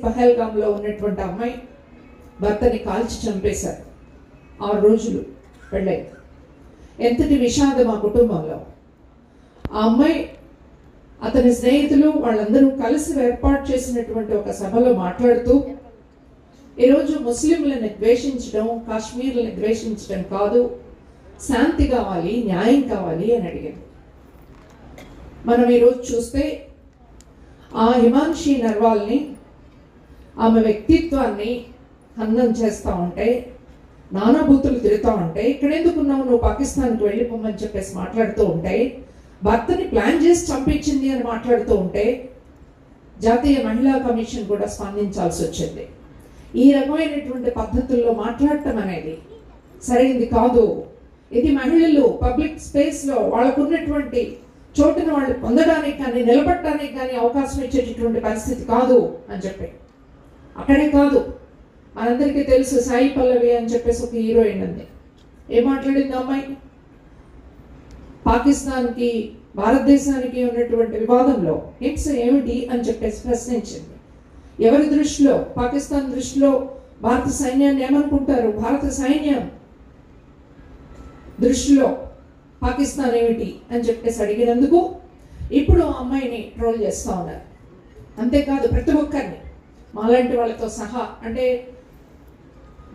పహల్గామ్లో ఉన్నటువంటి అమ్మాయి భర్తని కాల్చి చంపేశారు. 6 రోజులు పెళ్ళై. ఎంతటి విషాదం ఆ కుటుంబంలో. ఆ అమ్మాయి అతని స్నేహితులు వాళ్ళందరూ కలిసి ఏర్పాటు చేసినటువంటి ఒక సభలో మాట్లాడుతూ, ఈరోజు ముస్లింలను ద్వేషించడం, కాశ్మీర్లను ద్వేషించడం కాదు, శాంతి కావాలి, న్యాయం కావాలి అని అడిగింది. మనం ఈరోజు చూస్తే ఆ హిమాన్షి నర్వాల్ని, ఆమె వ్యక్తిత్వాన్ని హననం చేస్తూ ఉంటే, నానాభూతులు తిరుగుతూ ఉంటే, ఇక్కడ ఎందుకున్నావు, నువ్వు పాకిస్తాన్కి వెళ్ళిపోమని చెప్పేసి మాట్లాడుతూ ఉంటే, భర్తని ప్లాన్ చేసి చంపించింది అని మాట్లాడుతూ ఉంటే జాతీయ మహిళా కమిషన్ కూడా స్పందించాల్సి వచ్చింది. ఈ రకమైనటువంటి పద్ధతుల్లో మాట్లాడటం అనేది సరైనది కాదు. ఇది మహిళలు పబ్లిక్ స్పేస్లో వాళ్ళకున్నటువంటి చోటును వాళ్ళు పొందడానికి కానీ నిలబడటానికి కానీ అవకాశం ఇచ్చేటటువంటి పరిస్థితి కాదు అని చెప్పి. అక్కడే కాదు, మనందరికీ తెలుసు సాయి పల్లవి అని చెప్పేసి ఒక హీరోయిన్ ఉంది. ఏం మాట్లాడింది అమ్మాయి? పాకిస్తాన్కి భారతదేశానికి ఉన్నటువంటి వివాదంలో హింస ఏమిటి అని చెప్పేసి ప్రశ్నించింది. ఎవరి దృష్టిలో, పాకిస్తాన్ దృష్టిలో భారత సైన్యాన్ని ఏమనుకుంటారు? భారత సైన్యం దృష్టిలో పాకిస్తాన్ ఏమిటి అని చెప్పేసి అడిగినందుకు ఇప్పుడు అమ్మాయిని ట్రోల్ చేస్తూ ఉన్నారు. అంతేకాదు ప్రతి ఒక్కరిని, మాలాంటి వాళ్ళతో సహా, అంటే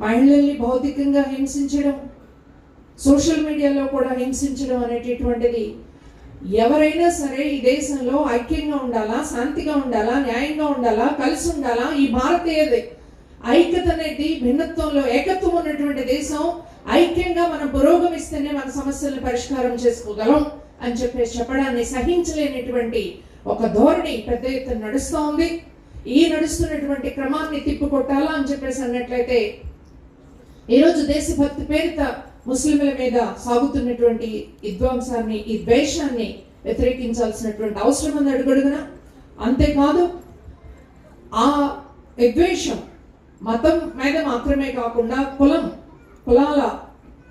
మహిళల్ని భౌతికంగా హింసించడం, సోషల్ మీడియాలో కూడా హింసించడం అనేటటువంటిది ఎవరైనా సరే ఈ దేశంలో ఐక్యంగా ఉండాలా, శాంతిగా ఉండాలా, న్యాయంగా ఉండాలా, కలిసి ఉండాలా. ఈ భారతీయ ఐక్యత అనేది భిన్నత్వంలో ఏకత్వం ఉన్నటువంటి దేశం. ఐక్యంగా మనం పురోగమిస్తేనే మన సమస్యలను పరిష్కారం చేసుకోగలం అని చెప్పేసి చెప్పడాన్ని సహించలేనటువంటి ఒక ధోరణి పెద్ద ఎత్తున నడుస్తూ ఉంది. ఈ నడుస్తున్నటువంటి క్రమాన్ని తిప్పికొట్టాలా అని చెప్పేసి అన్నట్లయితే ఈరోజు దేశభక్తి పేరిట ముస్లింల మీద సాగుతున్నటువంటి విధ్వంసాన్ని, ఈ ద్వేషాన్ని వ్యతిరేకించాల్సినటువంటి అవసరం ఉంది అడుగడుగున. అంతేకాదు ఆ విద్వేషం మతం మీద మాత్రమే కాకుండా కులాల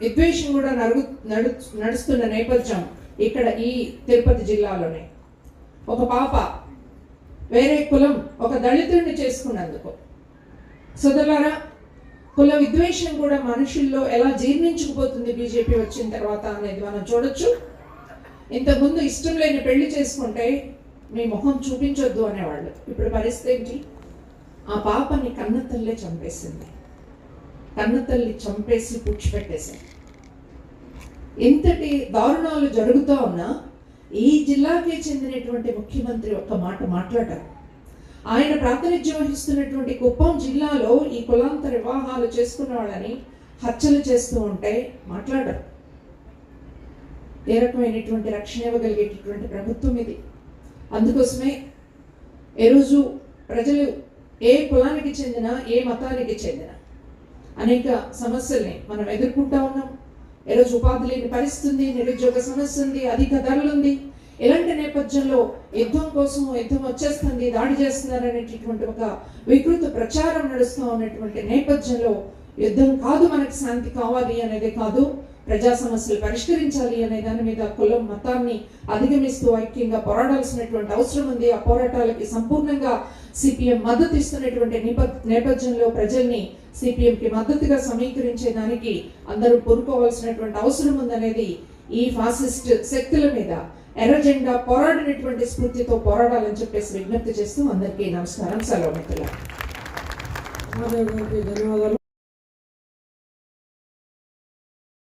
విద్వేషం కూడా నడుస్తున్న నేపథ్యం ఇక్కడ ఈ తిరుపతి జిల్లాలోనే. ఒక పాప వేరే కులం, ఒక దళితుడిని చేసుకున్నందుకు, సోదరులారా, కుల విద్వేషం కూడా మనుషుల్లో ఎలా జీర్ణించుకుపోతుంది బీజేపీ వచ్చిన తర్వాత అనేది మనం చూడొచ్చు. ఇంతకుముందు ఇష్టం లేని పెళ్లి చేసుకుంటే మీ మొహం చూపించొద్దు అనేవాళ్ళు. ఇప్పుడు పరిస్థితి ఏంటి? ఆ పాపని కన్నతల్లే చంపేసింది. కన్నతల్లి చంపేసి పూడ్చిపెట్టేసింది. ఇంతటి దారుణాలు జరుగుతూ ఉన్నా ఈ జిల్లాకి చెందినటువంటి ముఖ్యమంత్రి ఒక్క మాట మాట్లాడారు. ఆయన ప్రాతినిధ్యం వహిస్తున్నటువంటి కుప్పం జిల్లాలో ఈ కులాంతర వివాహాలు చేసుకున్న వాళ్ళని హత్యలు చేస్తూ ఉంటే మాట్లాడరు. ఏ రకమైనటువంటి రక్షణ ఇవ్వగలిగేటటువంటి ప్రభుత్వం ఇది. అందుకోసమే ఈరోజు ప్రజలు ఏ కులానికి చెందిన, ఏ మతానికి చెందిన అనేక సమస్యల్ని మనం ఎదుర్కొంటా ఉన్నాం. ఈరోజు ఉపాధి లేని పరిస్థితి ఉంది, నిరుద్యోగ సమస్య ఉంది, అధిక ధరలు ఉంది. ఇలాంటి నేపథ్యంలో యుద్ధం కోసం, యుద్ధం వచ్చేస్తుంది, దాడి చేస్తున్నారు అనేటటువంటి ఒక వికృత ప్రచారం నడుస్తూ ఉన్నటువంటి నేపథ్యంలో యుద్ధం కాదు, మనకి శాంతి కావాలి అనేది కాదు, ప్రజా సమస్యలు పరిష్కరించాలి అనే దాని మీద కులం మతాన్ని అధిగమిస్తూ ఐక్యంగా పోరాడాల్సినటువంటి అవసరం ఉంది. ఆ పోరాటాలకి సంపూర్ణంగా సిపిఎం మద్దతు ఇస్తున్నటువంటి నేపథ్యంలో ప్రజల్ని సిపిఎంకి మద్దతుగా సమీకరించే దానికి అందరూ పూనుకోవాల్సినటువంటి అవసరం ఉందనేది ఈ ఫాసిస్ట్ శక్తుల మీద ఎర్ర జెండా పోరాడినటువంటి స్ఫూర్తితో పోరాడాలని చెప్పేసి విజ్ఞప్తి చేస్తూ అందరికీ నమస్కారం. సెలవు. ధన్యవాదాలు.